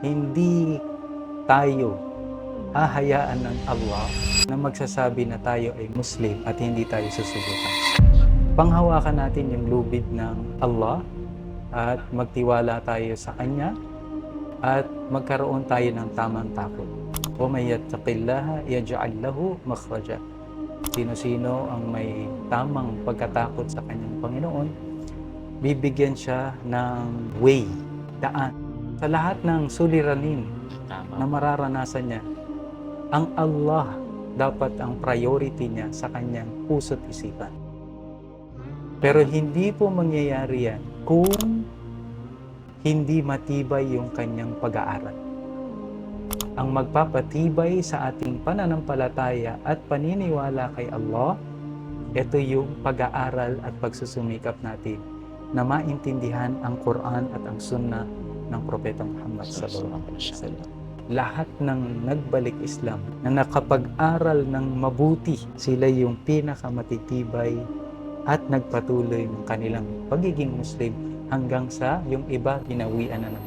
hindi tayo hahayaan ng Allah na magsasabi na tayo ay Muslim at hindi tayo susubukan. Panghawakan natin yung lubid ng Allah at magtiwala tayo sa Kanya at magkaroon tayo ng tamang takot. O may yattaqillaha yaj'al lahu makhraja. Sino-sino ang may tamang pagkatakot sa kanyang Panginoon, bibigyan siya ng way, daan. Sa lahat ng suliranin na mararanasan niya, ang Allah dapat ang priority niya sa kanyang puso't isipan. Pero hindi po mangyayari yan kung hindi matibay yung kanyang pag-aaral. Ang magpapatibay sa ating pananampalataya at paniniwala kay Allah, ito yung pag-aaral at pagsusumikap natin na maintindihan ang Quran at ang Sunnah ng Propeta Muhammad sallallahu alaihi wasallam. Lahat ng nagbalik Islam na nakapag-aral ng mabuti, sila yung pinakamatitibay at nagpatuloy ng kanilang pagiging Muslim hanggang sa yung iba ginawian na ng